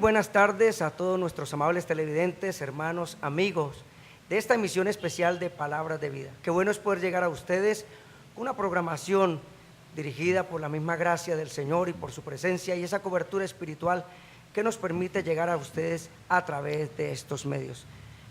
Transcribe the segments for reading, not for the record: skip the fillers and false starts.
Buenas tardes a todos nuestros amables televidentes, hermanos, amigos de esta emisión especial de Palabras de Vida. Qué bueno es poder llegar a ustedes con una programación dirigida por la misma gracia del Señor y por su presencia y esa cobertura espiritual que nos permite llegar a ustedes a través de estos medios.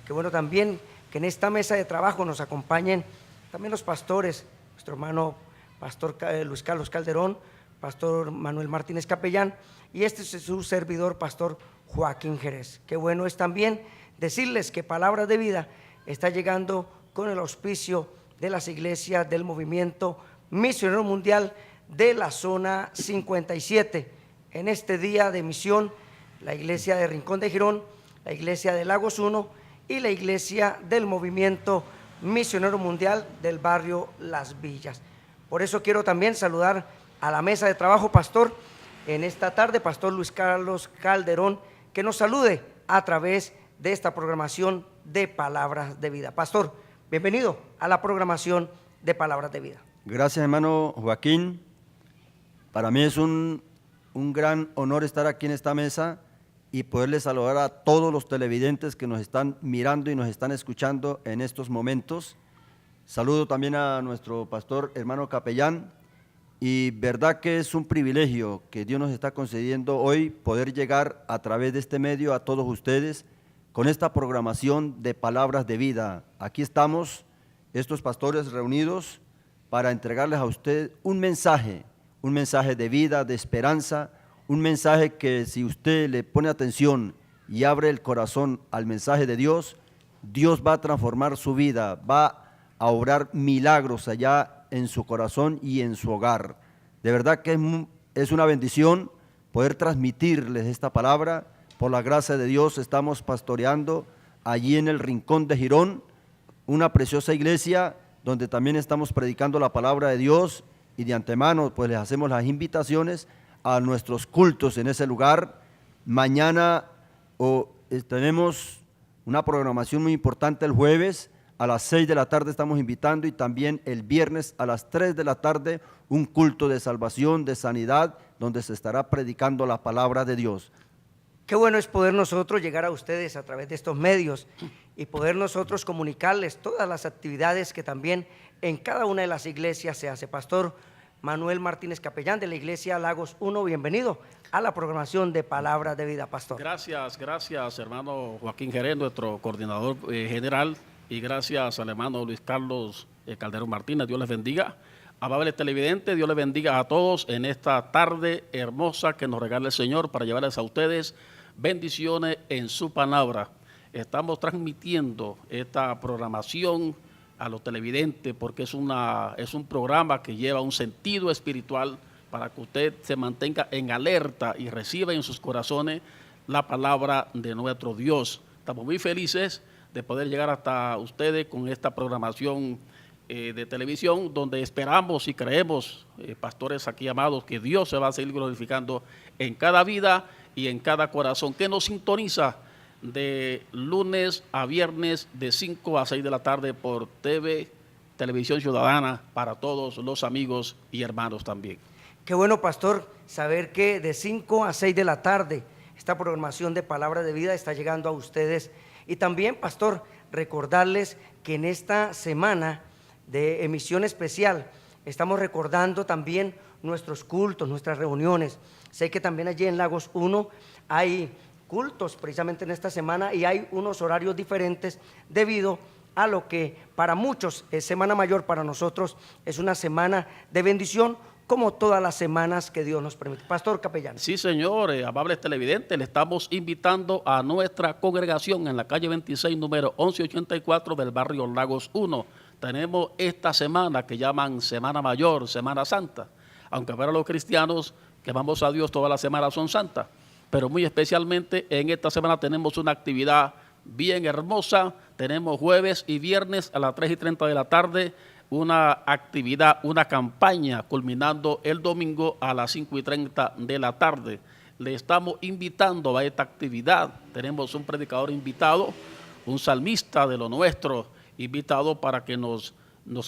Qué bueno también que en esta mesa de trabajo nos acompañen también los pastores, nuestro hermano pastor Luis Carlos Calderón, pastor Manuel Martínez Capellán, y este es su servidor, pastor Joaquín Jerez. Qué bueno es también decirles que Palabras de Vida está llegando con el auspicio de las iglesias del Movimiento Misionero Mundial de la Zona 57. En este día de misión, la iglesia de Rincón de Girón, la iglesia de Lagos 1 y la iglesia del Movimiento Misionero Mundial del barrio Las Villas. Por eso quiero también saludar a la mesa de trabajo, pastor, en esta tarde, pastor Luis Carlos Calderón, que nos salude a través de esta programación de Palabras de Vida. Pastor, bienvenido a la programación de Palabras de Vida. Gracias, hermano Joaquín. Para mí es un gran honor estar aquí en esta mesa y poderles saludar a todos los televidentes que nos están mirando y nos están escuchando en estos momentos. Saludo también a nuestro pastor hermano capellán. Y verdad que es un privilegio que Dios nos está concediendo hoy poder llegar a través de este medio a todos ustedes con esta programación de Palabras de Vida. Aquí estamos, estos pastores reunidos para entregarles a usted un mensaje de vida, de esperanza, un mensaje que si usted le pone atención y abre el corazón al mensaje de Dios, Dios va a transformar su vida, va a obrar milagros allá en su corazón y en su hogar. De verdad que es una bendición poder transmitirles esta palabra. Por la gracia de Dios estamos pastoreando allí en el Rincón de Girón, una preciosa iglesia donde también estamos predicando la palabra de Dios y de antemano pues les hacemos las invitaciones a nuestros cultos en ese lugar. Mañana tenemos una programación muy importante el jueves. A las 6 de la tarde estamos invitando y también el viernes a las 3 de la tarde un culto de salvación, de sanidad, donde se estará predicando la palabra de Dios. Qué bueno es poder nosotros llegar a ustedes a través de estos medios y poder nosotros comunicarles todas las actividades que también en cada una de las iglesias se hace. Pastor Manuel Martínez Capellán de la iglesia Lagos 1, bienvenido a la programación de Palabras de Vida, pastor. Gracias hermano Joaquín Jerez, nuestro coordinador general. Y gracias al hermano Luis Carlos Calderón Martínez, Dios les bendiga. Amables televidentes, Dios les bendiga a todos en esta tarde hermosa que nos regala el Señor para llevarles a ustedes bendiciones en su palabra. Estamos transmitiendo esta programación a los televidentes porque es un programa que lleva un sentido espiritual para que usted se mantenga en alerta y reciba en sus corazones la palabra de nuestro Dios. Estamos muy felices de poder llegar hasta ustedes con esta programación de televisión, donde esperamos y creemos, pastores aquí amados, que Dios se va a seguir glorificando en cada vida y en cada corazón que nos sintoniza de lunes a viernes de 5 a 6 de la tarde por Televisión Ciudadana para todos los amigos y hermanos también. Qué bueno, pastor, saber que de 5 a 6 de la tarde esta programación de Palabra de Vida está llegando a ustedes. Y también, pastor, recordarles que en esta semana de emisión especial estamos recordando también nuestros cultos, nuestras reuniones. Sé que también allí en Lagos 1 hay cultos precisamente en esta semana y hay unos horarios diferentes debido a lo que para muchos es Semana Mayor, para nosotros es una semana de bendición, como todas las semanas que Dios nos permite. Pastor Capellán. Sí, señor, amables televidentes, le estamos invitando a nuestra congregación en la calle 26, número 1184 del barrio Lagos 1. Tenemos esta semana que llaman Semana Mayor, Semana Santa, aunque para los cristianos que vamos a Dios todas las semanas son santas, pero muy especialmente en esta semana tenemos una actividad bien hermosa. Tenemos jueves y viernes a las 3:30 de la tarde una actividad, una campaña culminando el domingo a las 5:30 de la tarde. Le estamos invitando a esta actividad. Tenemos un predicador invitado, un salmista de lo nuestro, invitado para que nos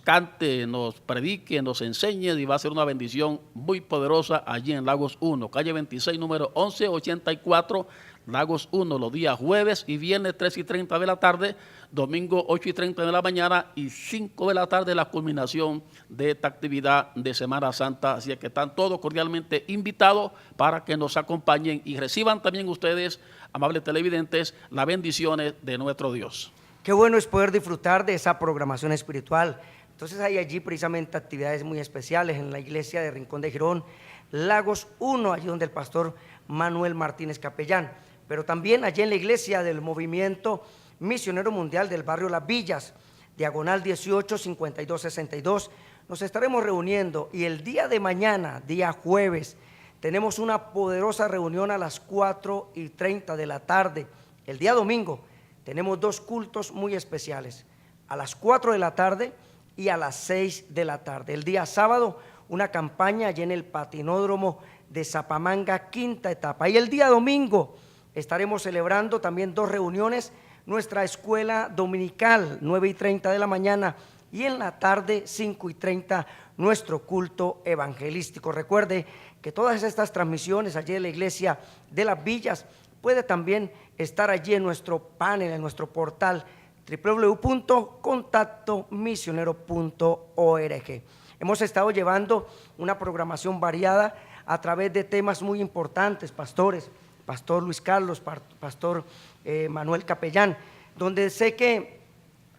cante, nos predique, nos enseñe, y va a ser una bendición muy poderosa allí en Lagos 1, calle 26, número 1184, Lagos 1, los días jueves y viernes 3:30 de la tarde, domingo 8:30 de la mañana y 5 de la tarde la culminación de esta actividad de Semana Santa. Así que están todos cordialmente invitados para que nos acompañen y reciban también ustedes, amables televidentes, las bendiciones de nuestro Dios. Qué bueno es poder disfrutar de esa programación espiritual. Entonces hay allí precisamente actividades muy especiales en la iglesia de Rincón de Girón, Lagos 1, allí donde el pastor Manuel Martínez Capellán, pero también allí en la iglesia del Movimiento Misionero Mundial del barrio Las Villas, diagonal 18 52 62. Nos estaremos reuniendo y el día de mañana, día jueves, tenemos una poderosa reunión a las 4:30 de la tarde. El día domingo tenemos dos cultos muy especiales, a las 4 de la tarde y a las 6 de la tarde. El día sábado, una campaña allí en el patinódromo de Zapamanga, quinta etapa. Y el día domingo estaremos celebrando también dos reuniones, nuestra escuela dominical, 9:30 de la mañana, y en la tarde, 5:30, nuestro culto evangelístico. Recuerde que todas estas transmisiones allí en la iglesia de Las Villas puede también estar allí en nuestro panel, en nuestro portal www.contactomisionero.org. Hemos estado llevando una programación variada a través de temas muy importantes, pastores, pastor Luis Carlos, pastor Manuel Capellán, donde sé que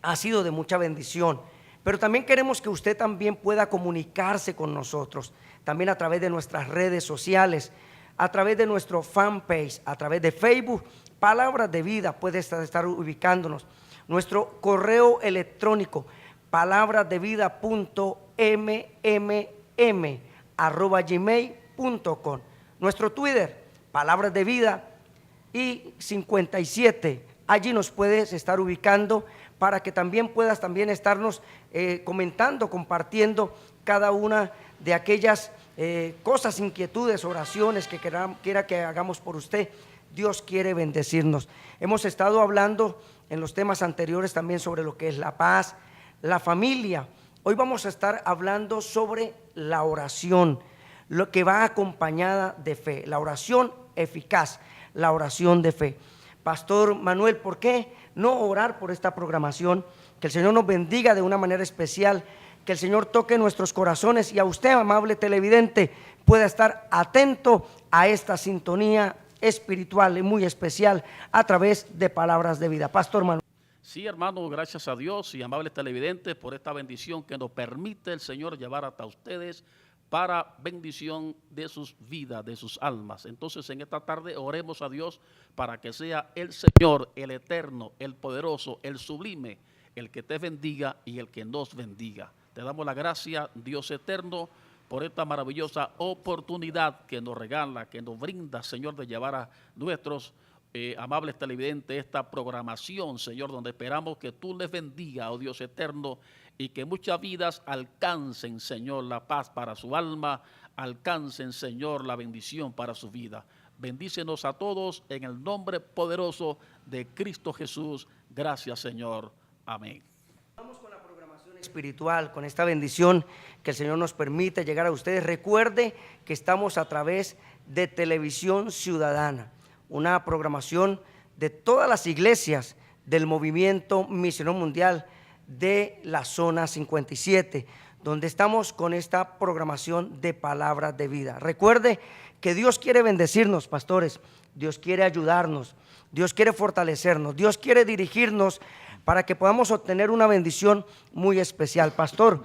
ha sido de mucha bendición, pero también queremos que usted también pueda comunicarse con nosotros, también a través de nuestras redes sociales, a través de nuestro fanpage, a través de Facebook, Palabras de Vida, puede estar ubicándonos. Nuestro correo electrónico, palabrasdevida.mmm@gmail.com. Nuestro Twitter, Palabras de Vida y 57. Allí nos puedes estar ubicando para que también puedas también estarnos comentando, compartiendo cada una de aquellas cosas, inquietudes, oraciones que quiera que hagamos por usted. Dios quiere bendecirnos. Hemos estado hablando en los temas anteriores también sobre lo que es la paz, la familia. Hoy vamos a estar hablando sobre la oración, lo que va acompañada de fe, la oración eficaz, la oración de fe. Pastor Manuel, ¿por qué no orar por esta programación? Que el Señor nos bendiga de una manera especial, que el Señor toque nuestros corazones y a usted, amable televidente, pueda estar atento a esta sintonía espiritual y muy especial a través de Palabras de Vida. Pastor Manuel. Sí, hermano, gracias a Dios y amables televidentes por esta bendición que nos permite el Señor llevar hasta ustedes para bendición de sus vidas, de sus almas. Entonces, en esta tarde oremos a Dios para que sea el Señor, el eterno, el poderoso, el sublime, el que te bendiga y el que nos bendiga. Te damos la gracia, Dios eterno, por esta maravillosa oportunidad que nos regala, que nos brinda, Señor, de llevar a nuestros amables televidentes esta programación, Señor, donde esperamos que tú les bendiga, oh Dios eterno, y que muchas vidas alcancen, Señor, la paz para su alma, alcancen, Señor, la bendición para su vida. Bendícenos a todos en el nombre poderoso de Cristo Jesús. Gracias, Señor. Amén. Vamos con la programación espiritual, con esta bendición que el Señor nos permite llegar a ustedes. Recuerde que estamos a través de Televisión Ciudadana, una programación de todas las iglesias del Movimiento Misionero Mundial de la zona 57, donde estamos con esta programación de Palabras de Vida. Recuerde que Dios quiere bendecirnos, pastores, Dios quiere ayudarnos, Dios quiere fortalecernos, Dios quiere dirigirnos para que podamos obtener una bendición muy especial. Pastor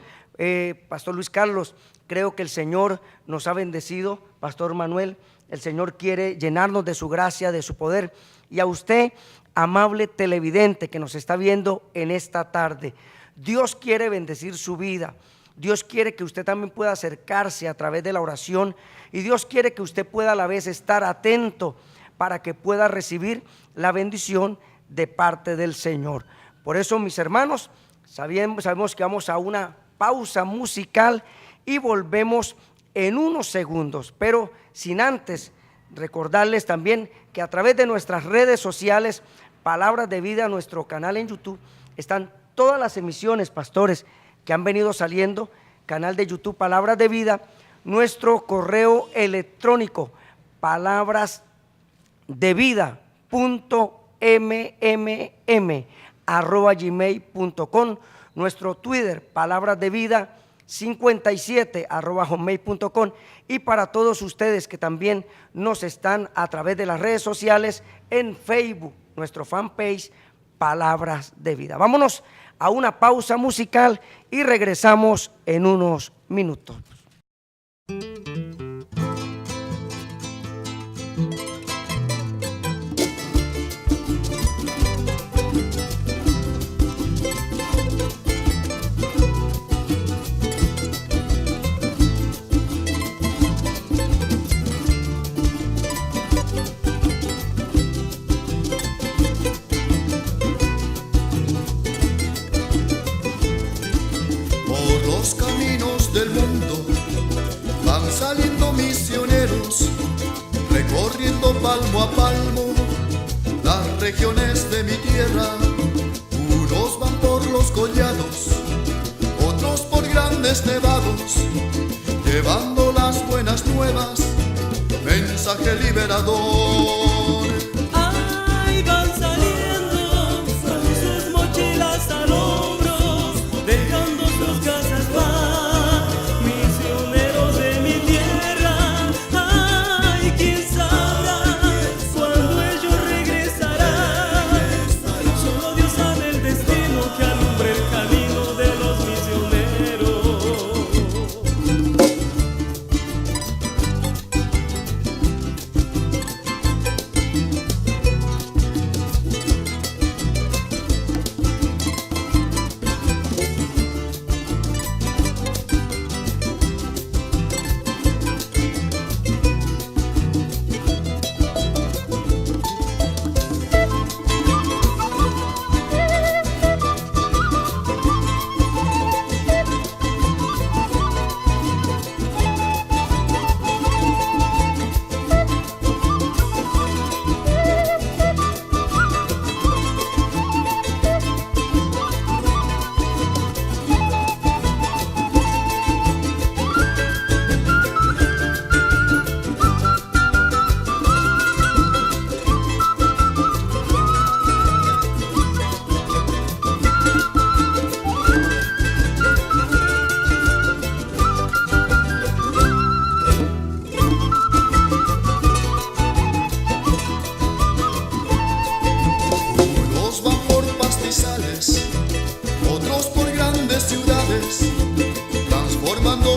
Luis Carlos, creo que el Señor nos ha bendecido, Pastor Manuel, el Señor quiere llenarnos de su gracia, de su poder, y a usted, amable televidente que nos está viendo en esta tarde, Dios quiere bendecir su vida. Dios quiere que usted también pueda acercarse a través de la oración, y Dios quiere que usted pueda a la vez estar atento para que pueda recibir la bendición de parte del Señor. Por eso, mis hermanos, sabemos que vamos a una pausa musical y volvemos en unos segundos, pero sin antes recordarles también que a través de nuestras redes sociales, Palabras de Vida, nuestro canal en YouTube, están todas las emisiones, pastores, que han venido saliendo, canal de YouTube Palabras de Vida, nuestro correo electrónico palabrasdevida.mmm@gmail.com, nuestro Twitter Palabras de Vida 57@hotmail.com, y para todos ustedes que también nos están a través de las redes sociales en Facebook, nuestro fanpage Palabras de Vida. Vámonos a una pausa musical y regresamos en unos minutos. Del mundo van saliendo misioneros, recorriendo palmo a palmo las regiones de mi tierra. Unos van por los collados, otros por grandes nevados, llevando las buenas nuevas, mensaje liberador. Ay, van saliendo con sus mochilas al hombro, dejando sus casas van.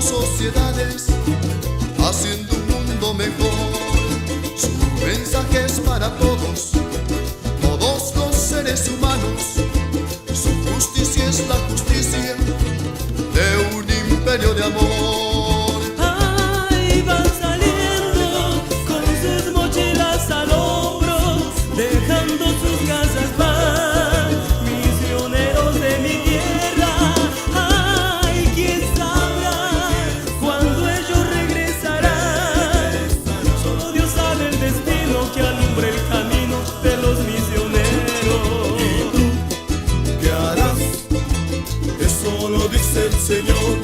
Sociedades, haciendo un mundo mejor. Su mensaje es para todos, todos los seres humanos. Su justicia es la justicia de un imperio de amor. Ay, van saliendo con sus mochilas al hombro, dejando sus casas van, misioneros de mi tierra. Ay, quién sabrá cuando ellos regresarán. Solo Dios sabe el destino que alumbra el camino de los misioneros. ¿Y tú qué harás? Eso lo dice el Señor.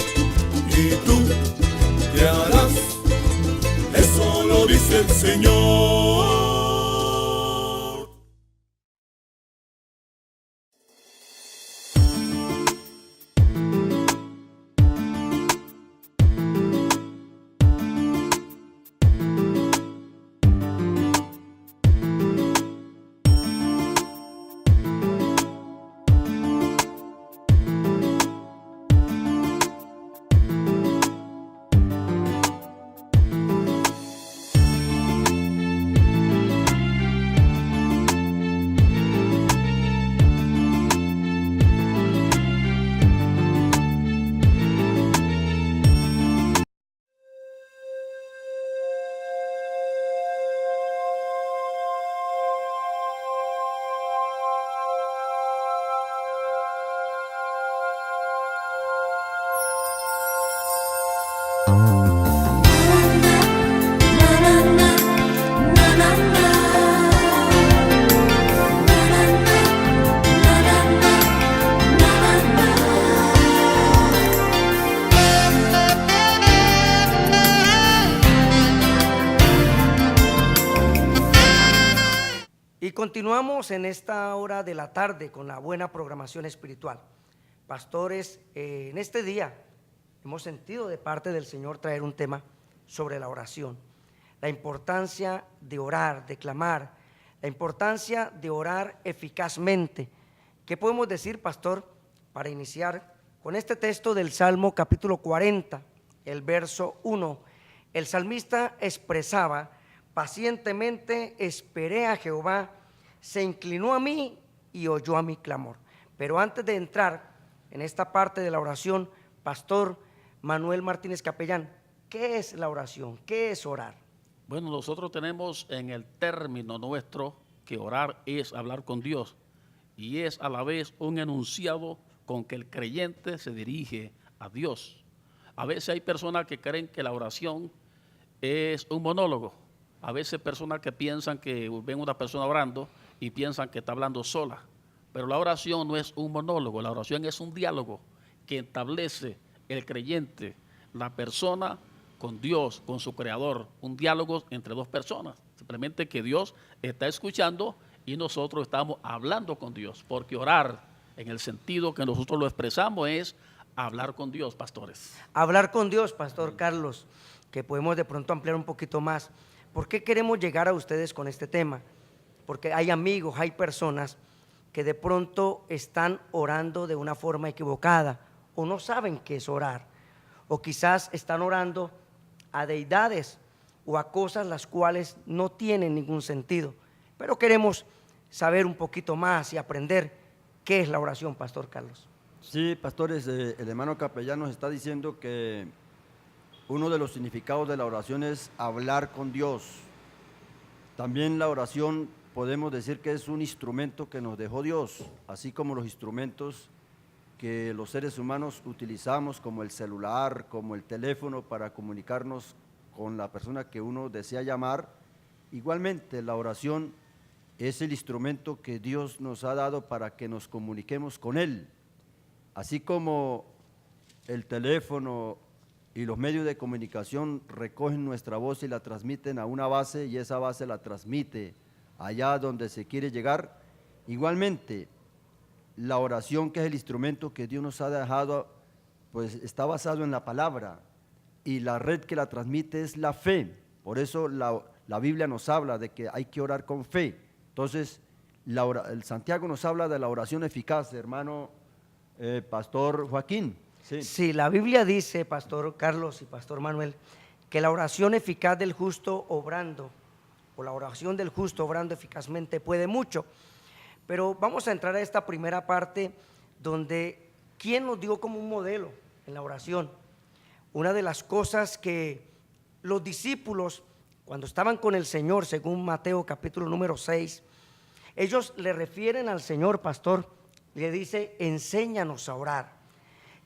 ¿Y tú qué harás? Eso lo dice el Señor. continuamos en esta hora de la tarde con la buena programación espiritual. Pastores, en este día hemos sentido de parte del Señor traer un tema sobre la oración, la importancia de orar, de clamar, la importancia de orar eficazmente. ¿Qué podemos decir, pastor, para iniciar con este texto del Salmo capítulo 40, el verso 1? El salmista expresaba: pacientemente esperé a Jehová, se inclinó a mí y oyó a mi clamor. Pero antes de entrar en esta parte de la oración, pastor Manuel Martínez Capellán, ¿qué es la oración? ¿Qué es orar? Bueno, nosotros tenemos en el término nuestro que orar es hablar con Dios y es a la vez un enunciado con que el creyente se dirige a Dios. A veces hay personas que creen que la oración es un monólogo. A veces personas que piensan que ven una persona orando y piensan que está hablando sola. Pero la oración no es un monólogo, la oración es un diálogo que establece el creyente, la persona con Dios, con su creador, un diálogo entre dos personas. Simplemente que Dios está escuchando y nosotros estamos hablando con Dios, porque orar en el sentido que nosotros lo expresamos es hablar con Dios, pastores. Hablar con Dios, pastor Carlos, que podemos de pronto ampliar un poquito más. ¿Por qué queremos llegar a ustedes con este tema? Porque hay amigos, hay personas que de pronto están orando de una forma equivocada o no saben qué es orar, o quizás están orando a deidades o a cosas las cuales no tienen ningún sentido. Pero queremos saber un poquito más y aprender qué es la oración, pastor Carlos. Sí, pastores, el hermano capellán nos está diciendo que uno de los significados de la oración es hablar con Dios. También la oración podemos decir que es un instrumento que nos dejó Dios, así como los instrumentos que los seres humanos utilizamos, como el celular, como el teléfono, para comunicarnos con la persona que uno desea llamar. Igualmente, la oración es el instrumento que Dios nos ha dado para que nos comuniquemos con Él. Así como el teléfono y los medios de comunicación recogen nuestra voz y la transmiten a una base, y esa base la transmite allá donde se quiere llegar, igualmente la oración, que es el instrumento que Dios nos ha dejado, pues está basado en la palabra, y la red que la transmite es la fe. Por eso la Biblia nos habla de que hay que orar con fe. Entonces, el Santiago nos habla de la oración eficaz, hermano pastor Joaquín. Sí. Sí, la Biblia dice, pastor Carlos y pastor Manuel, que la oración eficaz del justo obrando, o la oración del justo obrando eficazmente puede mucho. Pero vamos a entrar a esta primera parte donde ¿quién nos dio como un modelo en la oración? Una de las cosas que los discípulos, cuando estaban con el Señor, según Mateo capítulo número 6, ellos le refieren al Señor, pastor, le dice: enséñanos a orar.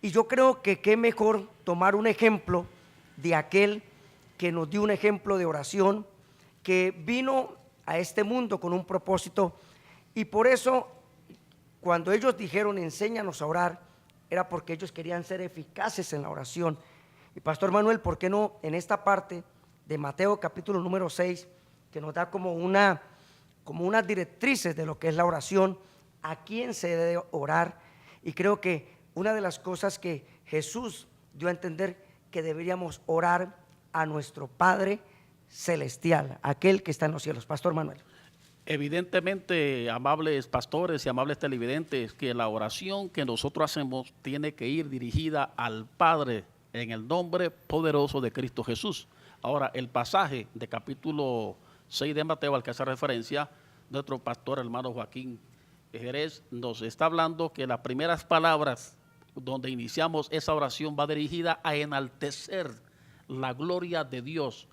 Y yo creo que qué mejor tomar un ejemplo de aquel que nos dio un ejemplo de oración, que vino a este mundo con un propósito. Y por eso, cuando ellos dijeron enséñanos a orar, era porque ellos querían ser eficaces en la oración. Y pastor Manuel, ¿por qué no en esta parte de Mateo capítulo número 6, que nos da como unas directrices de lo que es la oración, a quién se debe orar? Y creo que una de las cosas que Jesús dio a entender, que deberíamos orar a nuestro Padre Celestial, aquel que está en los cielos. Pastor Manuel. Evidentemente, amables pastores y amables televidentes, que la oración que nosotros hacemos tiene que ir dirigida al Padre en el nombre poderoso de Cristo Jesús. Ahora, el pasaje de capítulo 6 de Mateo al que hace referencia nuestro pastor hermano Joaquín Jerez, nos está hablando que las primeras palabras donde iniciamos esa oración va dirigida a enaltecer la gloria de Dios.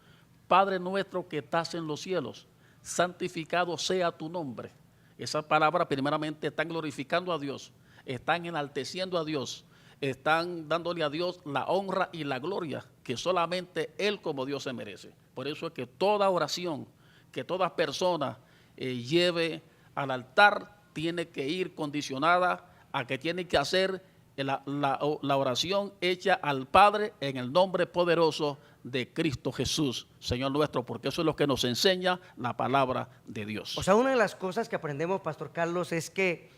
Padre nuestro que estás en los cielos, santificado sea tu nombre. Esas palabras primeramente están glorificando a Dios, están enalteciendo a Dios, están dándole a Dios la honra y la gloria que solamente Él como Dios se merece. Por eso es que toda oración que toda persona lleve al altar tiene que ir condicionada a que tiene que hacer la oración hecha al Padre en el nombre poderoso de Cristo Jesús, Señor nuestro, porque eso es lo que nos enseña la palabra de Dios. O sea, una de las cosas que aprendemos, Pastor Carlos, es que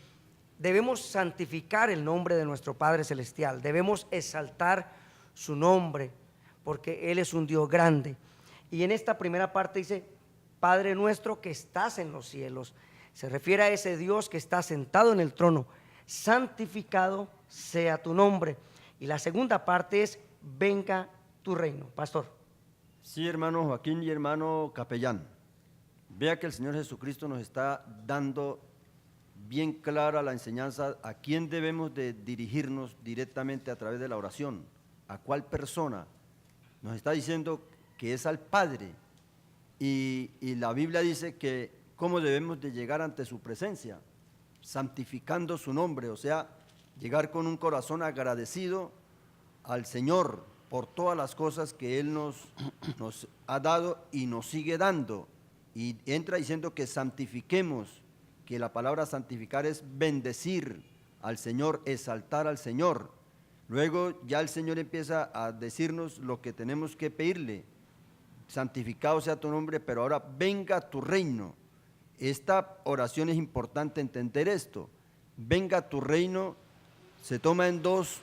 debemos santificar el nombre de nuestro Padre Celestial, debemos exaltar su nombre, porque Él es un Dios grande. Y en esta primera parte dice, Padre nuestro que estás en los cielos. Se refiere a ese Dios que está sentado en el trono. Santificado sea tu nombre. Y la segunda parte es, venga tu reino. Pastor. Sí, hermano Joaquín y hermano capellán, vea que el Señor Jesucristo nos está dando bien clara la enseñanza a quién debemos de dirigirnos directamente a través de la oración, a cuál persona. Nos está diciendo que es al Padre, y la Biblia dice que cómo debemos de llegar ante su presencia, santificando su nombre, o sea, llegar con un corazón agradecido al Señor por todas las cosas que Él nos ha dado y nos sigue dando. Y entra diciendo que santifiquemos, que la palabra santificar es bendecir al Señor, exaltar al Señor. Luego ya el Señor empieza a decirnos lo que tenemos que pedirle. Santificado sea tu nombre, pero ahora venga tu reino. Esta oración es importante entender esto. Venga tu reino se toma en dos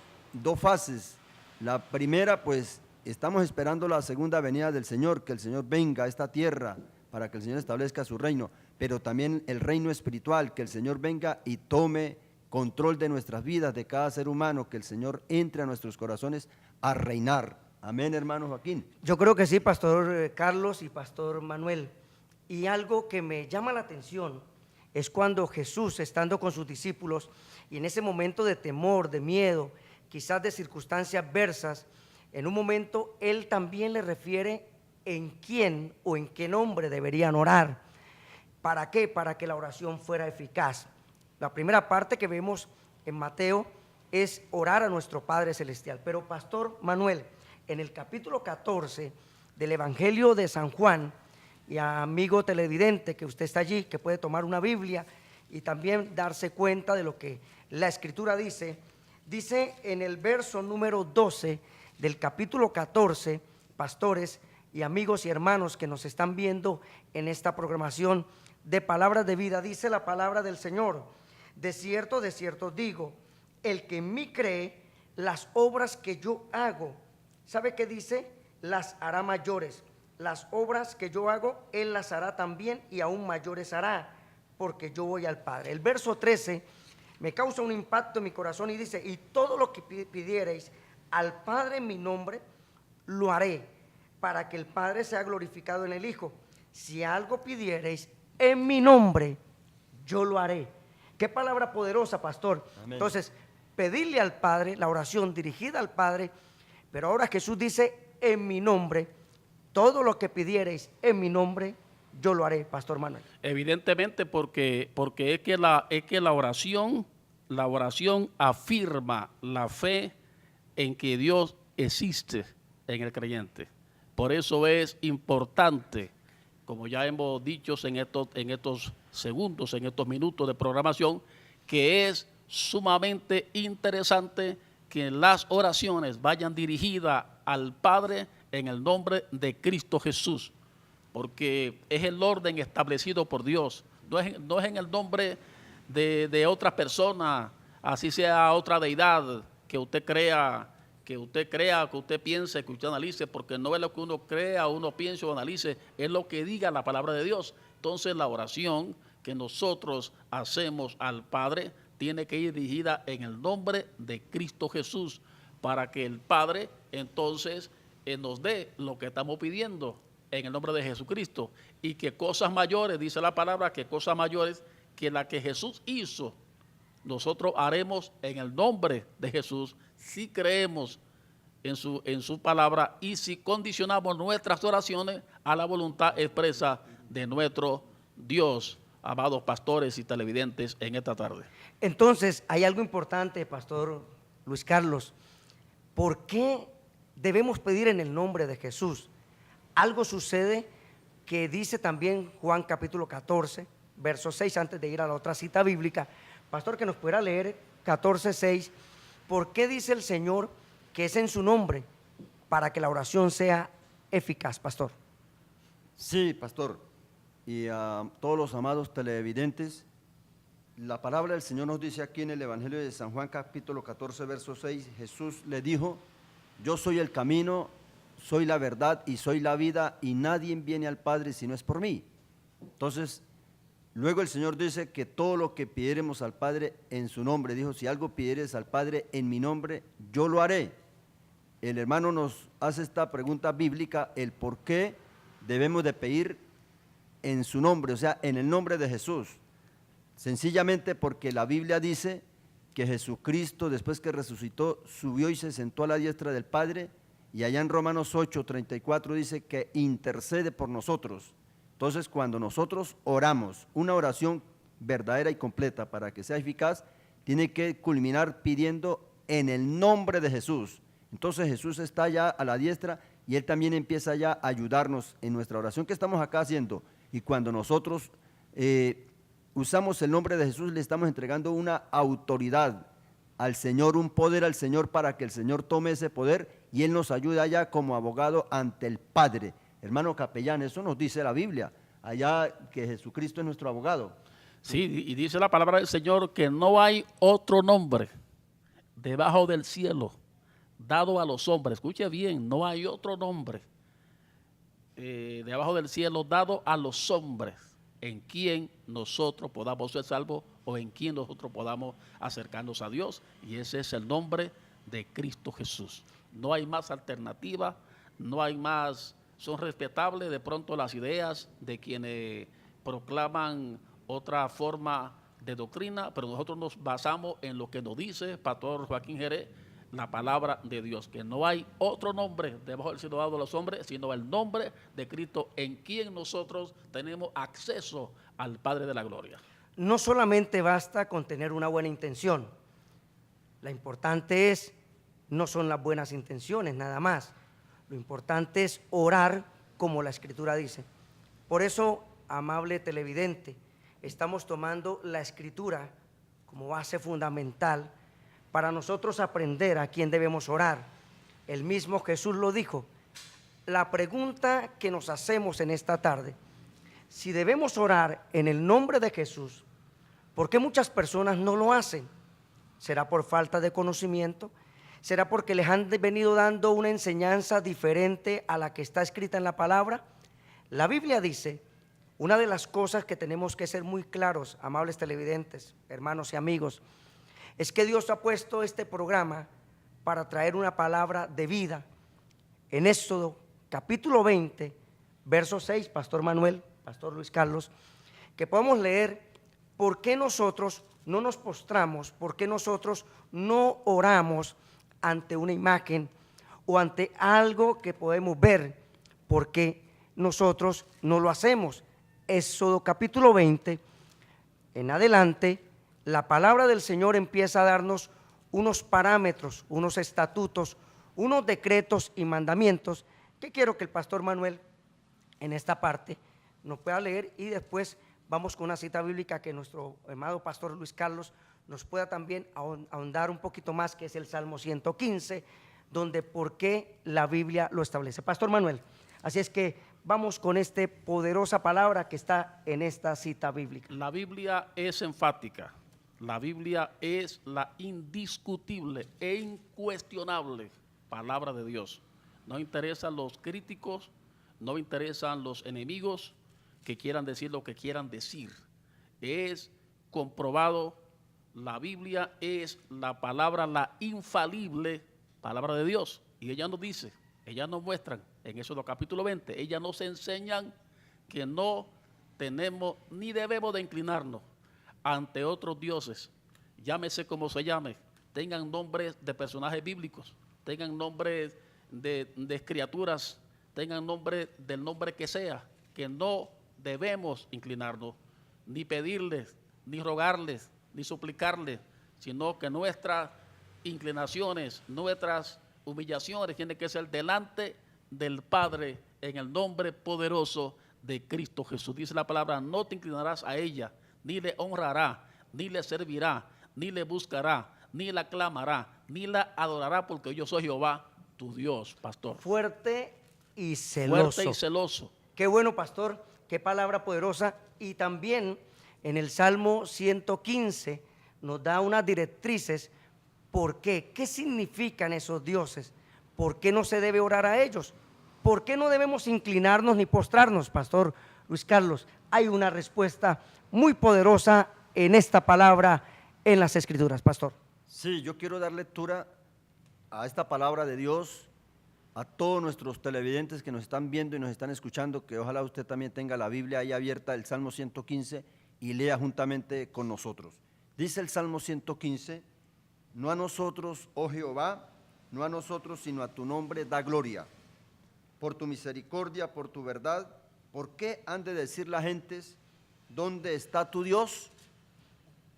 fases. La primera, pues, estamos esperando la segunda venida del Señor, que el Señor venga a esta tierra para que el Señor establezca su reino, pero también el reino espiritual, que el Señor venga y tome control de nuestras vidas, de cada ser humano, que el Señor entre a nuestros corazones a reinar. Amén, hermano Joaquín. Yo creo que sí, Pastor Carlos y Pastor Manuel. Y algo que me llama la atención es cuando Jesús, estando con sus discípulos, y en ese momento de temor, de miedo, quizás de circunstancias adversas, en un momento Él también le refiere en quién o en qué nombre deberían orar. ¿Para qué? Para que la oración fuera eficaz. La primera parte que vemos en Mateo es orar a nuestro Padre Celestial. Pero Pastor Manuel, en el capítulo 14 del Evangelio de San Juan, y amigo televidente que usted está allí, que puede tomar una Biblia y también darse cuenta de lo que la Escritura dice en el verso número 12 del capítulo 14, pastores y amigos y hermanos que nos están viendo en esta programación de Palabras de Vida, dice la palabra del Señor: de cierto digo, el que en mí cree, las obras que yo hago, ¿sabe qué dice? Las hará mayores. Las obras que yo hago, Él las hará también, y aún mayores hará, porque yo voy al Padre. El verso 13 me causa un impacto en mi corazón y dice: y todo lo que pidiereis al Padre en mi nombre, lo haré, para que el Padre sea glorificado en el Hijo. Si algo pidiereis en mi nombre, yo lo haré. Qué palabra poderosa, pastor. Amén. Entonces, pedirle al Padre, la oración dirigida al Padre, pero ahora Jesús dice: en mi nombre, todo lo que pidiereis en mi nombre, yo lo haré, Pastor Manuel. Evidentemente, porque es que la oración afirma la fe en que Dios existe en el creyente. Por eso es importante, como ya hemos dicho en estos segundos, en estos minutos de programación, que es sumamente interesante que las oraciones vayan dirigidas al Padre en el nombre de Cristo Jesús, porque es el orden establecido por Dios, no es en el nombre de otra persona, así sea otra deidad que usted crea, que usted piense, que usted analice, porque no es lo que uno crea, uno piense o analice, es lo que diga la palabra de Dios. Entonces la oración que nosotros hacemos al Padre tiene que ir dirigida en el nombre de Cristo Jesús, para que el Padre entonces nos dé lo que estamos pidiendo en el nombre de Jesucristo, y que cosas mayores, dice la palabra, que cosas mayores que la que Jesús hizo, nosotros haremos en el nombre de Jesús, si creemos en su palabra y si condicionamos nuestras oraciones a la voluntad expresa de nuestro Dios. Amados pastores y televidentes en esta tarde. Entonces, hay algo importante, Pastor Luis Carlos. ¿Por qué debemos pedir en el nombre de Jesús? Algo sucede que dice también Juan capítulo 14, verso 6, antes de ir a la otra cita bíblica. Pastor, que nos pudiera leer 14, 6. ¿Por qué dice el Señor que es en su nombre? Para que la oración sea eficaz, pastor. Sí, pastor. Y a todos los amados televidentes, la palabra del Señor nos dice aquí en el Evangelio de San Juan, capítulo 14, verso 6, Jesús le dijo: yo soy el camino, soy la verdad y soy la vida, y nadie viene al Padre si no es por mí. Entonces, luego el Señor dice que todo lo que pidiéremos al Padre en su nombre, dijo, si algo pidieres al Padre en mi nombre, yo lo haré. El hermano nos hace esta pregunta bíblica, el por qué debemos de pedir en su nombre, o sea, en el nombre de Jesús. Sencillamente porque la Biblia dice que Jesucristo, después que resucitó, subió y se sentó a la diestra del Padre, y allá en Romanos 8:34 dice que intercede por nosotros. Entonces, cuando nosotros oramos una oración verdadera y completa para que sea eficaz, tiene que culminar pidiendo en el nombre de Jesús. Entonces Jesús está ya a la diestra y Él también empieza ya a ayudarnos en nuestra oración que estamos acá haciendo. Y cuando nosotros usamos el nombre de Jesús, le estamos entregando una autoridad al Señor, un poder al Señor para que el Señor tome ese poder y Él nos ayude allá como abogado ante el Padre. Hermano capellán, eso nos dice la Biblia, allá que Jesucristo es nuestro abogado. Sí, y dice la palabra del Señor que no hay otro nombre debajo del cielo dado a los hombres. Escuche bien, no hay otro nombre debajo del cielo dado a los hombres en quien nosotros podamos ser salvos o en quien nosotros podamos acercarnos a Dios. Y ese es el nombre de Cristo Jesús. No hay más alternativa, no hay más. Son respetables de pronto las ideas de quienes proclaman otra forma de doctrina, pero nosotros nos basamos en lo que nos dice Pastor Joaquín Jerez, la palabra de Dios, que no hay otro nombre debajo del cielo dado a los hombres, sino el nombre de Cristo en quien nosotros tenemos acceso al Padre de la Gloria. No solamente basta con tener una buena intención, lo importante no son las buenas intenciones nada más, lo importante es orar como la Escritura dice. Por eso, amable televidente, estamos tomando la Escritura como base fundamental para nosotros aprender a quién debemos orar. El mismo Jesús lo dijo. La pregunta que nos hacemos en esta tarde, si debemos orar en el nombre de Jesús, ¿por qué muchas personas no lo hacen? ¿Será por falta de conocimiento? ¿Será porque les han venido dando una enseñanza diferente a la que está escrita en la palabra? La Biblia dice, una de las cosas que tenemos que ser muy claros, amables televidentes, hermanos y amigos, es que Dios ha puesto este programa para traer una palabra de vida. En Éxodo capítulo 20, verso 6, Pastor Manuel, Pastor Luis Carlos, que podemos leer por qué nosotros no nos postramos, por qué nosotros no oramos ante una imagen o ante algo que podemos ver, por qué nosotros no lo hacemos. Éxodo capítulo 20, en adelante, la palabra del Señor empieza a darnos unos parámetros, unos estatutos, unos decretos y mandamientos que quiero que el Pastor Manuel en esta parte nos pueda leer y después vamos con una cita bíblica que nuestro amado Pastor Luis Carlos nos pueda también ahondar un poquito más, que es el Salmo 115, donde por qué la Biblia lo establece. Pastor Manuel, así es que vamos con esta poderosa palabra que está en esta cita bíblica. La Biblia es enfática, la Biblia es la indiscutible e incuestionable palabra de Dios. No interesan los críticos, no interesan los enemigos que quieran decir lo que quieran decir. Es comprobado, la Biblia es la palabra, la infalible palabra de Dios. Y ella nos dice, ellas nos muestran en Éxodo capítulo 20, ellas nos enseñan que no tenemos ni debemos de inclinarnos ante otros dioses, llámese como se llame, tengan nombres de personajes bíblicos, tengan nombres de criaturas, tengan nombre del nombre que sea, que no debemos inclinarnos, ni pedirles, ni rogarles, ni suplicarles, sino que nuestras inclinaciones, nuestras humillaciones tienen que ser delante del Padre en el nombre poderoso de Cristo Jesús. Dice la palabra, no te inclinarás a ella, ni le honrará, ni le servirá, ni le buscará, ni la clamará, ni la adorará, porque yo soy Jehová, tu Dios, pastor. Fuerte y celoso. Fuerte y celoso. Qué bueno, pastor, qué palabra poderosa. Y también en el Salmo 115 nos da unas directrices. ¿Por qué? ¿Qué significan esos dioses? ¿Por qué no se debe orar a ellos? ¿Por qué no debemos inclinarnos ni postrarnos, pastor Luis Carlos? Hay una respuesta muy poderosa en esta palabra en las Escrituras, pastor. Sí, yo quiero dar lectura a esta palabra de Dios, a todos nuestros televidentes que nos están viendo y nos están escuchando, que ojalá usted también tenga la Biblia ahí abierta, el Salmo 115, y lea juntamente con nosotros. Dice el Salmo 115, no a nosotros, oh Jehová, no a nosotros, sino a tu nombre da gloria. Por tu misericordia, por tu verdad, ¿por qué han de decir las gentes, ¿dónde está tu Dios?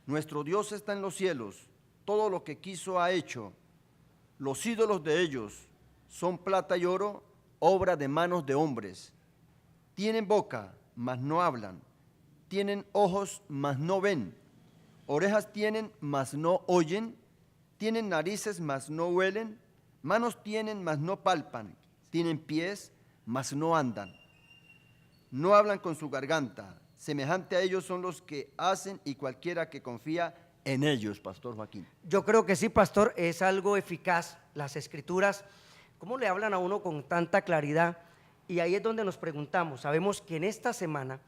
Nuestro Dios está en los cielos, todo lo que quiso ha hecho. Los ídolos de ellos son plata y oro, obra de manos de hombres. Tienen boca, mas no hablan. Tienen ojos, mas no ven. Orejas tienen, mas no oyen. Tienen narices, mas no huelen. Manos tienen, mas no palpan. Tienen pies, mas no andan. No hablan con su garganta. Semejante a ellos son los que hacen y cualquiera que confía en ellos, pastor Joaquín. Yo creo que sí, pastor, es algo eficaz. Las Escrituras, ¿cómo le hablan a uno con tanta claridad? Y ahí es donde nos preguntamos. Sabemos que en esta semana,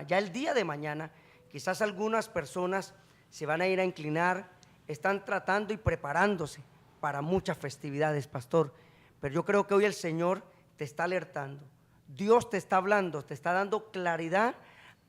ya el día de mañana, quizás algunas personas se van a ir a inclinar, están tratando y preparándose para muchas festividades, pastor. Pero yo creo que hoy el Señor te está alertando. Dios te está hablando, te está dando claridad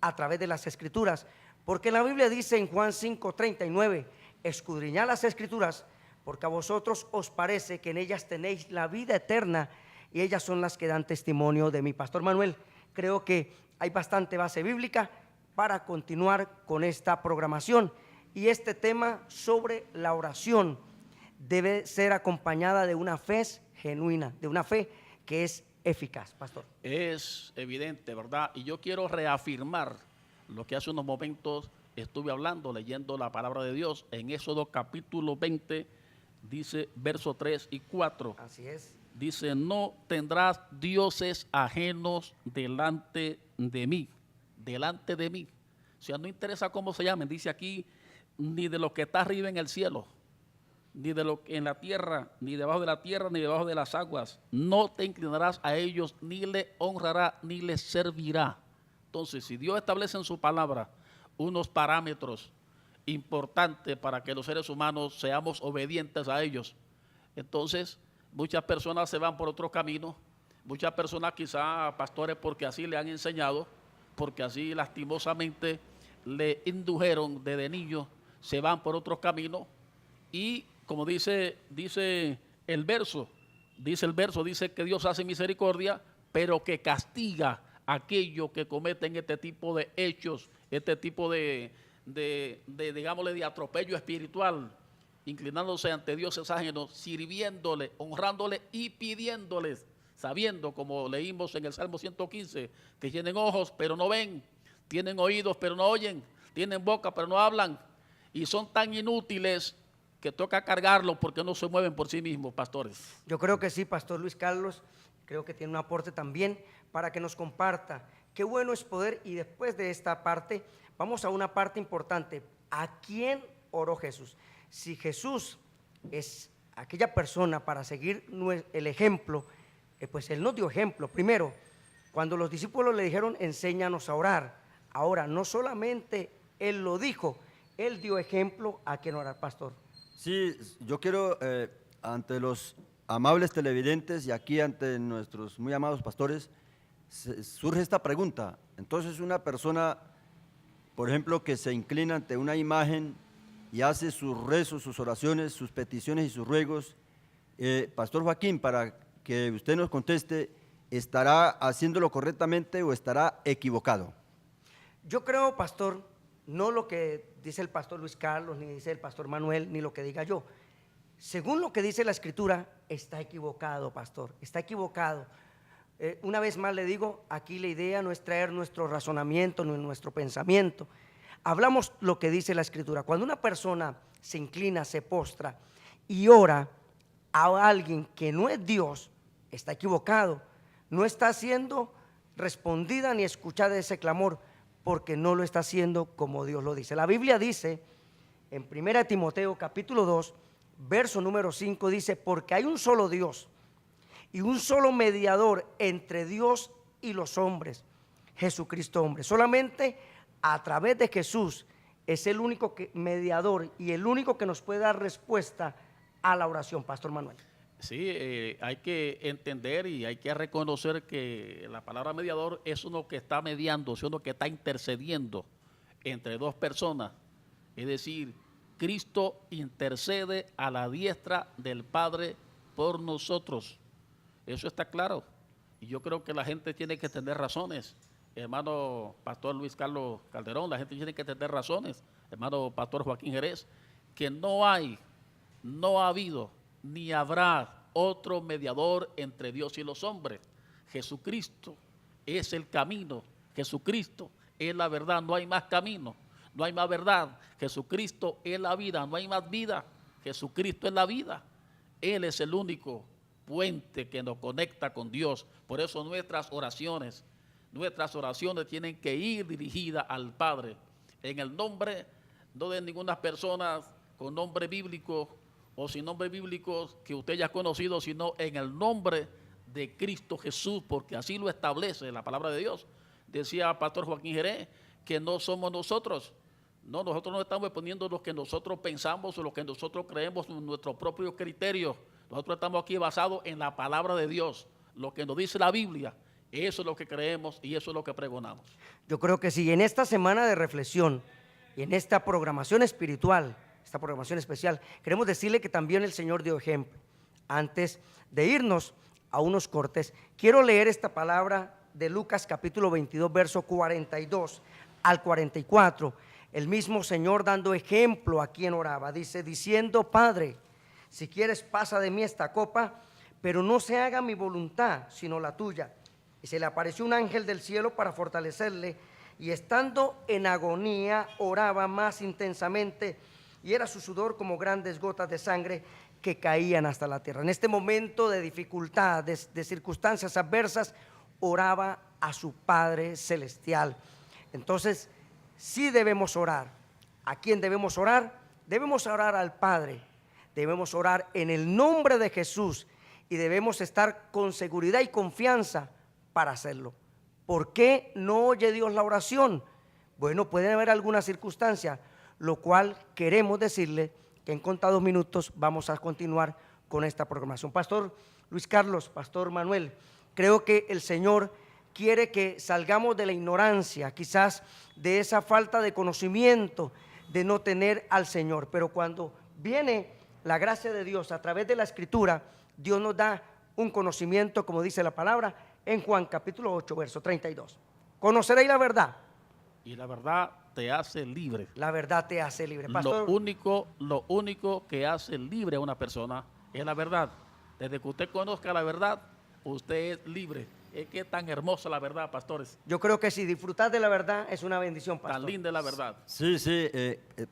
a través de las Escrituras. Porque la Biblia dice en Juan 5:39, escudriñad las Escrituras, porque a vosotros os parece que en ellas tenéis la vida eterna y ellas son las que dan testimonio de mí. Pastor Manuel, creo que hay bastante base bíblica para continuar con esta programación. Y este tema sobre la oración debe ser acompañada de una fe genuina, de una fe que es eficaz, pastor. Es evidente, ¿verdad? Y yo quiero reafirmar lo que hace unos momentos estuve hablando, leyendo la palabra de Dios en Éxodo capítulo 20, dice verso 3 y 4. Así es. Dice, no tendrás dioses ajenos delante de mí, delante de mí. O sea, no interesa cómo se llamen, dice aquí, ni de lo que está arriba en el cielo, ni de lo que en la tierra, ni debajo de la tierra, ni debajo de las aguas. No te inclinarás a ellos, ni le honrará, ni les servirá. Entonces, si Dios establece en su palabra unos parámetros importantes para que los seres humanos seamos obedientes a ellos, entonces muchas personas se van por otro camino, muchas personas quizá, pastores, porque así le han enseñado, porque así lastimosamente le indujeron desde niño, se van por otro camino y como dice el verso, dice que Dios hace misericordia, pero que castiga a aquellos que cometen este tipo de hechos, este tipo de digámosle, de atropello espiritual, inclinándose ante dioses ajenos, sirviéndole, honrándole y pidiéndoles, sabiendo, como leímos en el Salmo 115, que tienen ojos pero no ven, tienen oídos pero no oyen, tienen boca pero no hablan, y son tan inútiles que toca cargarlos porque no se mueven por sí mismos, pastores. Yo creo que sí, pastor Luis Carlos, creo que tiene un aporte también para que nos comparta. Qué bueno es poder, y después de esta parte, vamos a una parte importante. ¿A quién oró Jesús? Si Jesús es aquella persona para seguir el ejemplo, pues Él nos dio ejemplo. Primero, cuando los discípulos le dijeron, enséñanos a orar. Ahora, no solamente Él lo dijo, Él dio ejemplo a quién orar, pastor. Sí, yo quiero, ante los amables televidentes y aquí ante nuestros muy amados pastores, surge esta pregunta. Entonces, una persona, por ejemplo, que se inclina ante una imagen y hace sus rezos, sus oraciones, sus peticiones y sus ruegos, pastor Joaquín, para que usted nos conteste, ¿estará haciéndolo correctamente o estará equivocado? Yo creo, pastor, no lo que dice el pastor Luis Carlos, ni dice el pastor Manuel, ni lo que diga yo. Según lo que dice la Escritura, está equivocado, pastor, está equivocado. Una vez más le digo, aquí la idea no es traer nuestro razonamiento, ni nuestro pensamiento. Hablamos lo que dice la Escritura. Cuando una persona se inclina, se postra y ora a alguien que no es Dios, está equivocado. No está siendo respondida ni escuchada ese clamor, porque no lo está haciendo como Dios lo dice. La Biblia dice en 1 Timoteo capítulo 2, verso número 5, dice: porque hay un solo Dios y un solo mediador entre Dios y los hombres, Jesucristo hombre. Solamente a través de Jesús es el único mediador y el único que nos puede dar respuesta a la oración, Pastor Manuel. Sí, hay que entender y hay que reconocer que la palabra mediador es uno que está mediando, es uno que está intercediendo entre dos personas. Es decir, Cristo intercede a la diestra del Padre por nosotros. Eso está claro. Y yo creo que la gente tiene que tener razones. Hermano Pastor Luis Carlos Calderón, la gente tiene que tener razones. Hermano Pastor Joaquín Jerez, que no ha habido ni habrá otro mediador entre Dios y los hombres. Jesucristo es el camino, Jesucristo es la verdad, no hay más camino, no hay más verdad. Jesucristo es la vida, no hay más vida. Jesucristo es la vida. Él es el único puente que nos conecta con Dios. Por eso nuestras oraciones tienen que ir dirigidas al Padre, en el nombre no de ninguna persona con nombre bíblico o sin nombre bíblico que usted ya ha conocido, sino en el nombre de Cristo Jesús, porque así lo establece la palabra de Dios. Decía Pastor Joaquín Jerez que no somos nosotros. No, nosotros no estamos poniendo lo que nosotros pensamos o lo que nosotros creemos en nuestro propio criterio. Nosotros estamos aquí basados en la palabra de Dios, lo que nos dice la Biblia. Eso es lo que creemos y eso es lo que pregonamos. Yo creo que sí, en esta semana de reflexión y en esta programación espiritual, esta programación especial, queremos decirle que también el Señor dio ejemplo. Antes de irnos a unos cortes, quiero leer esta palabra de Lucas capítulo 22, verso 42 al 44. El mismo Señor dando ejemplo a quien oraba, dice: diciendo: Padre, si quieres pasa de mí esta copa, pero no se haga mi voluntad sino la tuya. Y se le apareció un ángel del cielo para fortalecerle, y estando en agonía oraba más intensamente, y era su sudor como grandes gotas de sangre que caían hasta la tierra. En este momento de dificultad, de circunstancias adversas, oraba a su Padre Celestial. Entonces, sí debemos orar. ¿A quién debemos orar? Debemos orar al Padre, debemos orar en el nombre de Jesús y debemos estar con seguridad y confianza para hacerlo. ¿Por qué no oye Dios la oración? Bueno, puede haber alguna circunstancia, lo cual queremos decirle que en contados minutos vamos a continuar con esta programación. Pastor Luis Carlos, Pastor Manuel, creo que el Señor quiere que salgamos de la ignorancia, quizás de esa falta de conocimiento, de no tener al Señor. Pero cuando viene la gracia de Dios a través de la Escritura, Dios nos da un conocimiento, como dice la palabra en Juan capítulo 8, verso 32. Conoceréis la verdad. Y la verdad te hace libre. La verdad te hace libre. Pastor, Lo único que hace libre a una persona es la verdad. Desde que usted conozca la verdad, usted es libre. Es que es tan hermosa la verdad, pastores. yo creo que si disfrutar de la verdad es una bendición, pastor. Tan linda es la verdad. Sí,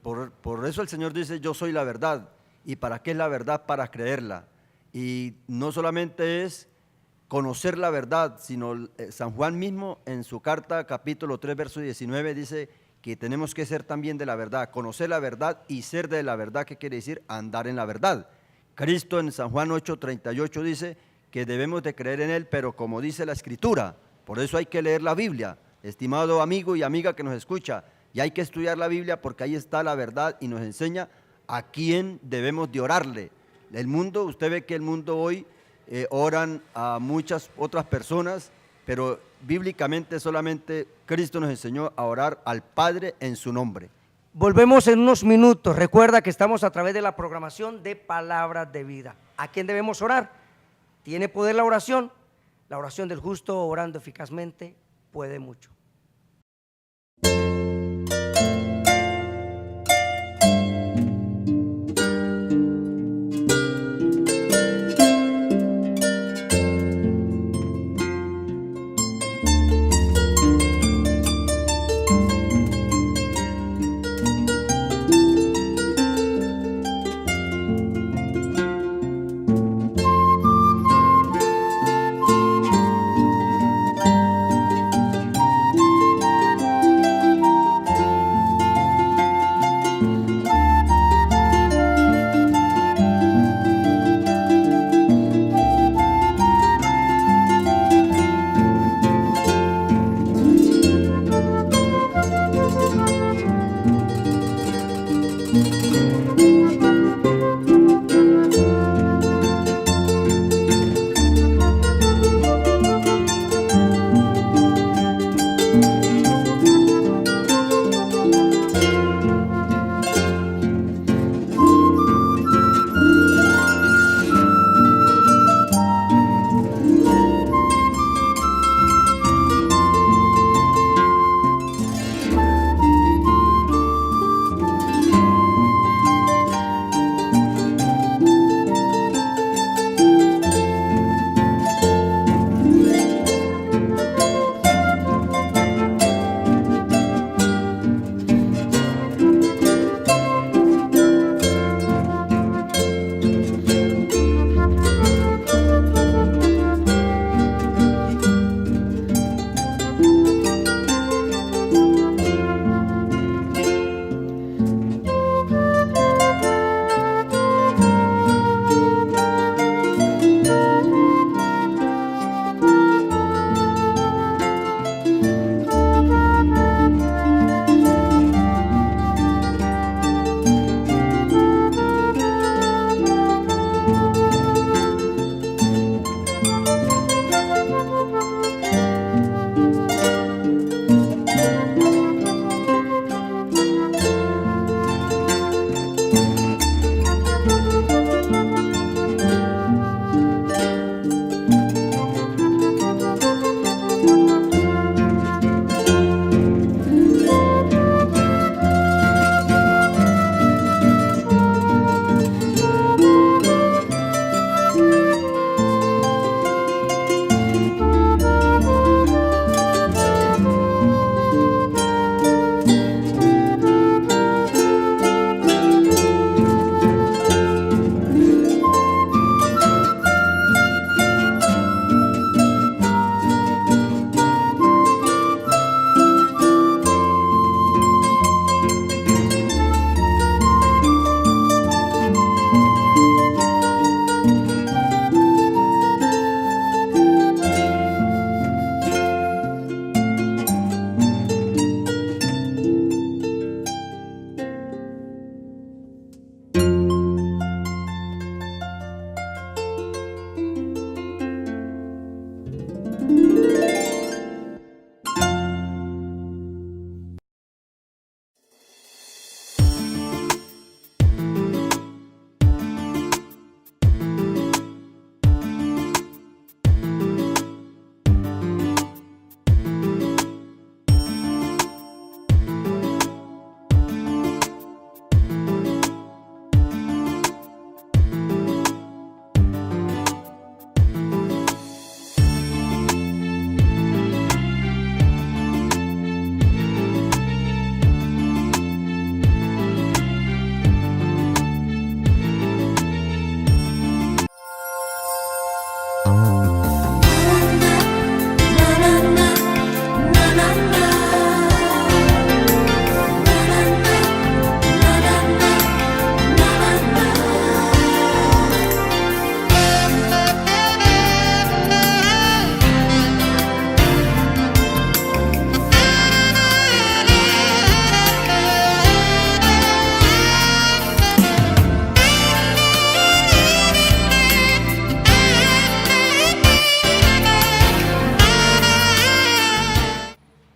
por eso el Señor dice: yo soy la verdad. ¿Y para qué es la verdad? Para creerla. Y no solamente es conocer la verdad, sino San Juan mismo en su carta capítulo 3 verso 19 dice que tenemos que ser también de la verdad, conocer la verdad y ser de la verdad. ¿Qué quiere decir? Andar en la verdad. Cristo en San Juan 8:38 dice que debemos de creer en Él, pero como dice la Escritura. Por eso hay que leer la Biblia, estimado amigo y amiga que nos escucha, y hay que estudiar la Biblia porque ahí está la verdad y nos enseña a quién debemos de orarle. El mundo, usted ve que el mundo hoy oran a muchas otras personas, pero bíblicamente solamente Cristo nos enseñó a orar al Padre en su nombre. Volvemos en unos minutos. Recuerda que estamos a través de la programación de Palabras de Vida. ¿A quién debemos orar? ¿Tiene poder la oración? La oración del justo orando eficazmente puede mucho.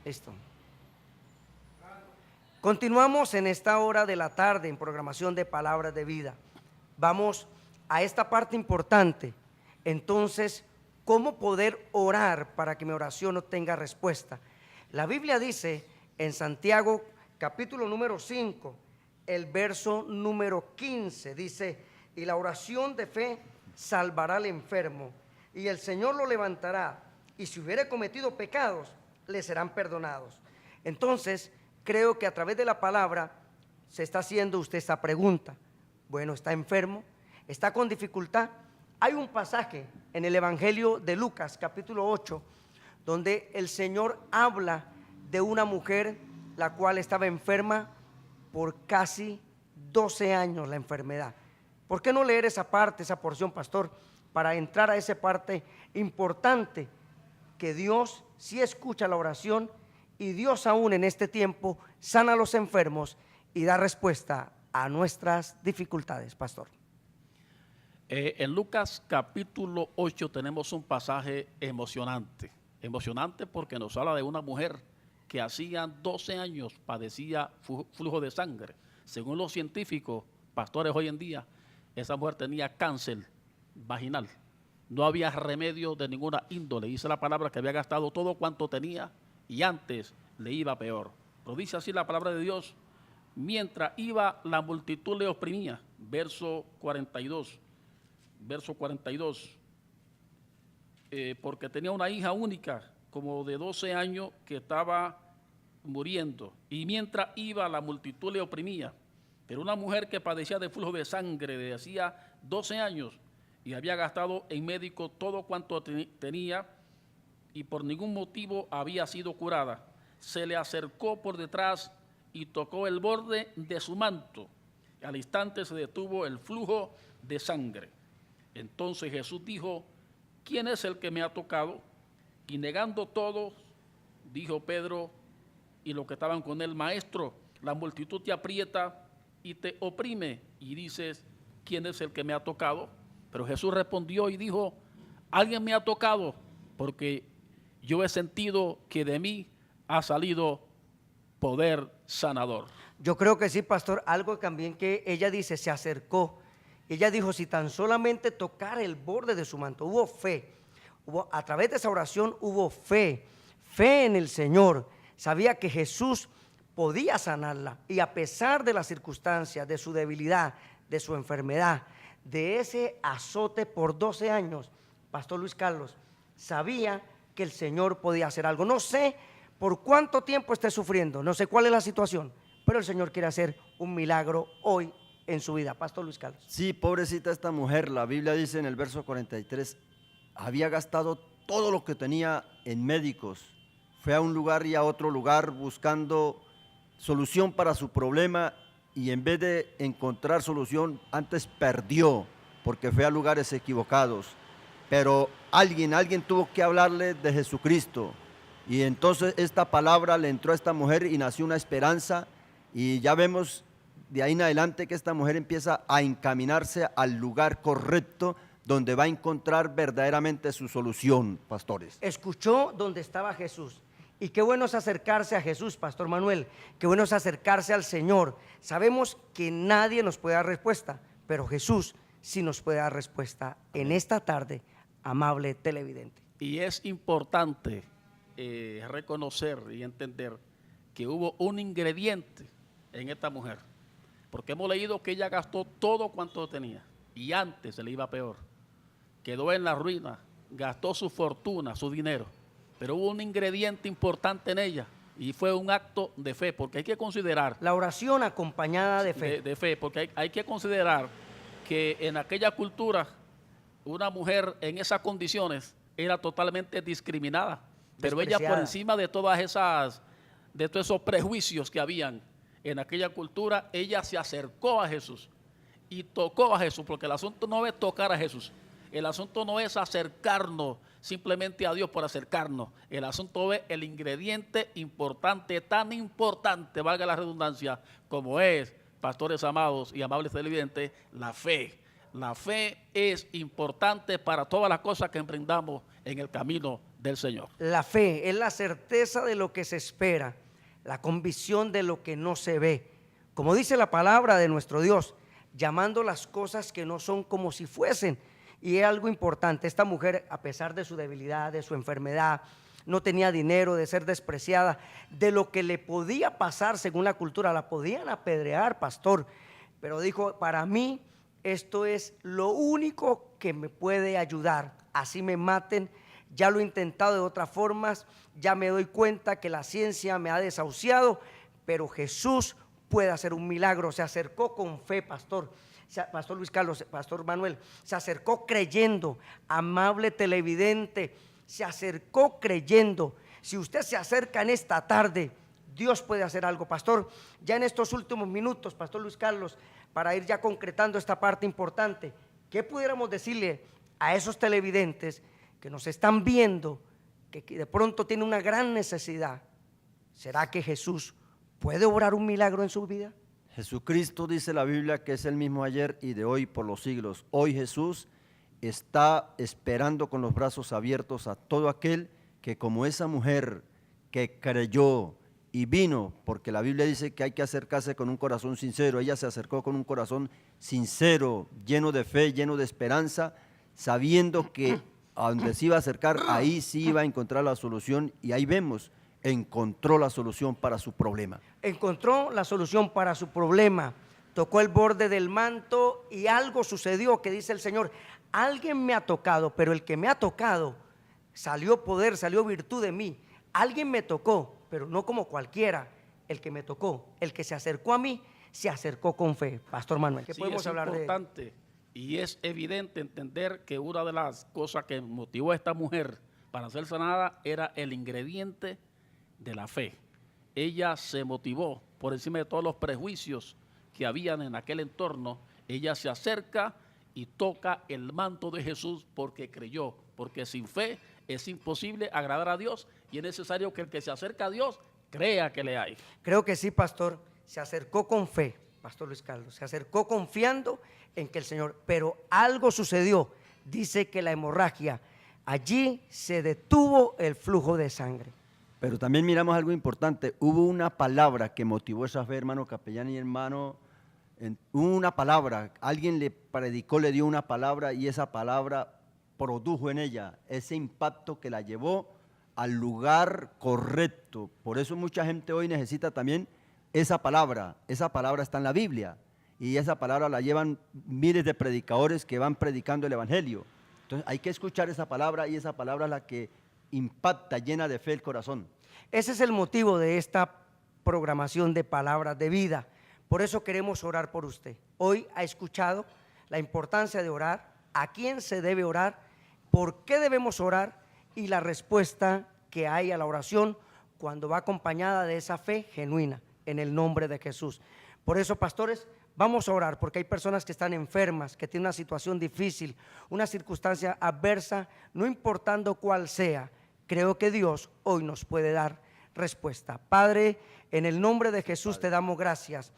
Listo. Continuamos en esta hora de la tarde en programación de Palabras de Vida. Vamos a esta parte importante. Entonces, ¿cómo poder orar para que mi oración no tenga respuesta? La Biblia dice en Santiago capítulo número 5, el verso número 15, dice: y la oración de fe salvará al enfermo, y el Señor lo levantará, y si hubiere cometido pecados, le serán perdonados. Entonces, creo que a través de la palabra se está haciendo usted esta pregunta. Bueno, ¿está enfermo? ¿Está con dificultad? Hay un pasaje en el Evangelio de Lucas, capítulo 8, donde el Señor habla de una mujer la cual estaba enferma por casi 12 años la enfermedad. ¿Por qué no leer esa parte, esa porción, pastor, para entrar a esa parte importante que Dios sí escucha la oración y Dios aún en este tiempo sana a los enfermos y da respuesta a nuestras dificultades, pastor? En Lucas capítulo 8 tenemos un pasaje emocionante. Emocionante porque nos habla de una mujer que hacía 12 años padecía flujo de sangre. Según los científicos, pastores hoy en día, esa mujer tenía cáncer vaginal. No había remedio de ninguna índole. Dice la palabra que había gastado todo cuanto tenía y antes le iba peor. Pero dice así la palabra de Dios: mientras iba, la multitud le oprimía. Verso 42. Porque tenía una hija única, como de 12 años, que estaba muriendo. Y mientras iba, la multitud le oprimía. Pero una mujer que padecía de flujo de sangre de hacía 12 años y había gastado en médico todo cuanto tenía y por ningún motivo había sido curada, se le acercó por detrás y tocó el borde de su manto. Al instante se detuvo el flujo de sangre. Entonces Jesús dijo: ¿quién es el que me ha tocado? Y negando todo, dijo Pedro y los que estaban con él: Maestro, la multitud te aprieta y te oprime, y dices: ¿quién es el que me ha tocado? Pero Jesús respondió y dijo: alguien me ha tocado, porque yo he sentido que de mí ha salido poder sanador. Yo creo que sí, pastor. Algo también que ella dice, se acercó. Ella dijo: si tan solamente tocar el borde de su manto. Hubo fe. A través de esa oración hubo fe. Fe en el Señor. Sabía que Jesús podía sanarla, y a pesar de las circunstancias, de su debilidad, de su enfermedad, de ese azote por 12 años, pastor Luis Carlos sabía que el Señor podía hacer algo. No sé por cuánto tiempo esté sufriendo, no sé cuál es la situación, pero el Señor quiere hacer un milagro hoy en su vida. Pastor Luis Carlos. Sí, pobrecita esta mujer. La Biblia dice en el verso 43, había gastado todo lo que tenía en médicos. Fue a un lugar y a otro lugar buscando solución para su problema, y en vez de encontrar solución, antes perdió, porque fue a lugares equivocados. Pero alguien tuvo que hablarle de Jesucristo, y entonces esta palabra le entró a esta mujer y nació una esperanza, y ya vemos de ahí en adelante que esta mujer empieza a encaminarse al lugar correcto, donde va a encontrar verdaderamente su solución, pastores. Escuchó donde estaba Jesús. Y qué bueno es acercarse a Jesús, pastor Manuel. Qué bueno es acercarse al Señor. Sabemos que nadie nos puede dar respuesta, pero Jesús sí nos puede dar respuesta en esta tarde, amable televidente. Y es importante reconocer y entender que hubo un ingrediente en esta mujer, porque hemos leído que ella gastó todo cuanto tenía y antes se le iba peor. Quedó en la ruina, gastó su fortuna, su dinero. Pero hubo un ingrediente importante en ella, y fue un acto de fe, porque hay que considerar... La oración acompañada de fe. De fe, porque hay que considerar que en aquella cultura una mujer en esas condiciones era totalmente discriminada. Pero ella, por encima de todas esas, de todos esos prejuicios que habían en aquella cultura, ella se acercó a Jesús y tocó a Jesús, porque el asunto no es tocar a Jesús. El asunto no es acercarnos simplemente a Dios por acercarnos. El asunto es el ingrediente importante, tan importante, valga la redundancia, como es, pastores amados y amables televidentes, la fe. La fe es importante para todas las cosas que emprendamos en el camino del Señor. La fe es la certeza de lo que se espera, la convicción de lo que no se ve. Como dice la palabra de nuestro Dios, llamando las cosas que no son como si fuesen. Y es algo importante, esta mujer, a pesar de su debilidad, de su enfermedad, no tenía dinero, de ser despreciada, de lo que le podía pasar según la cultura, la podían apedrear, pastor, pero dijo, para mí esto es lo único que me puede ayudar, así me maten, ya lo he intentado de otras formas, ya me doy cuenta que la ciencia me ha desahuciado, pero Jesús puede hacer un milagro. Se acercó con fe, pastor Luis Carlos, pastor Manuel, se acercó creyendo, amable televidente, se acercó creyendo. Si usted se acerca en esta tarde, Dios puede hacer algo, pastor. Ya en estos últimos minutos, pastor Luis Carlos, para ir ya concretando esta parte importante, ¿qué pudiéramos decirle a esos televidentes que nos están viendo, que de pronto tienen una gran necesidad? ¿Será que Jesús puede obrar un milagro en su vida? Jesucristo, dice la Biblia, que es el mismo ayer y de hoy por los siglos. Hoy Jesús está esperando con los brazos abiertos a todo aquel que, como esa mujer que creyó y vino, porque la Biblia dice que hay que acercarse con un corazón sincero. Ella se acercó con un corazón sincero, lleno de fe, lleno de esperanza, sabiendo que a donde se iba a acercar, ahí sí iba a encontrar la solución, y ahí vemos, encontró la solución para su problema. Encontró la solución para su problema, tocó el borde del manto y algo sucedió, que dice el Señor, alguien me ha tocado, pero el que me ha tocado, salió poder, salió virtud de mí. Alguien me tocó, pero no como cualquiera. El que me tocó, el que se acercó a mí, se acercó con fe. Pastor Manuel, ¿qué podemos hablar de? Es importante y es evidente entender que una de las cosas que motivó a esta mujer para ser sanada era el ingrediente de la fe. Ella se motivó por encima de todos los prejuicios que habían en aquel entorno. Ella se acerca y toca el manto de Jesús porque creyó, porque sin fe es imposible agradar a Dios y es necesario que el que se acerca a Dios crea que le hay. Creo que sí, pastor, se acercó con fe, pastor Luis Carlos, se acercó confiando en que el Señor, pero algo sucedió, dice que la hemorragia, allí se detuvo el flujo de sangre. Pero también miramos algo importante, hubo una palabra que motivó esa fe, hermano capellán y hermano, hubo una palabra, alguien le predicó, le dio una palabra y esa palabra produjo en ella ese impacto que la llevó al lugar correcto. Por eso mucha gente hoy necesita también esa palabra está en la Biblia y esa palabra la llevan miles de predicadores que van predicando el evangelio. Entonces hay que escuchar esa palabra y esa palabra es la que impacta, llena de fe el corazón. Ese es el motivo de esta programación de Palabras de Vida. Por eso queremos orar por usted. Hoy ha escuchado la importancia de orar, a quién se debe orar, por qué debemos orar y la respuesta que hay a la oración cuando va acompañada de esa fe genuina en el nombre de Jesús. Por eso, pastores, vamos a orar porque hay personas que están enfermas, que tienen una situación difícil, una circunstancia adversa, no importando cuál sea. Creo que Dios hoy nos puede dar respuesta. Padre, en el nombre de Jesús te damos gracias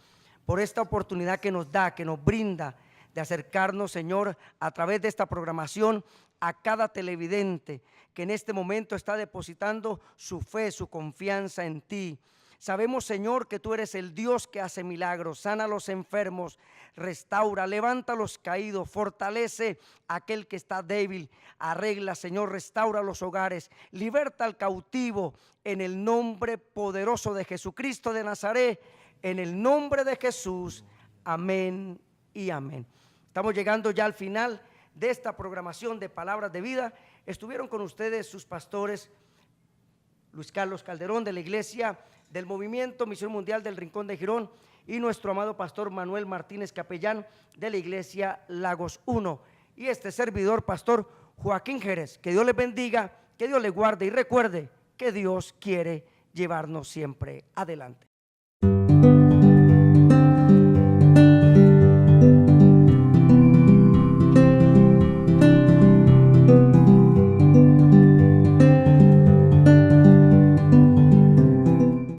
por esta oportunidad que nos da, que nos brinda de acercarnos, Señor, a través de esta programación a cada televidente que en este momento está depositando su fe, su confianza en ti. Sabemos, Señor, que tú eres el Dios que hace milagros, sana a los enfermos, restaura, levanta a los caídos, fortalece a aquel que está débil, arregla, Señor, restaura los hogares, liberta al cautivo en el nombre poderoso de Jesucristo de Nazaret, en el nombre de Jesús, amén y amén. Estamos llegando ya al final de esta programación de Palabras de Vida. Estuvieron con ustedes sus pastores Luis Carlos Calderón de la Iglesia del Movimiento Misión Mundial del Rincón de Girón y nuestro amado pastor Manuel Martínez Capellán de la Iglesia Lagos 1 y este servidor pastor Joaquín Jerez. Que Dios les bendiga, que Dios les guarde y recuerde que Dios quiere llevarnos siempre adelante.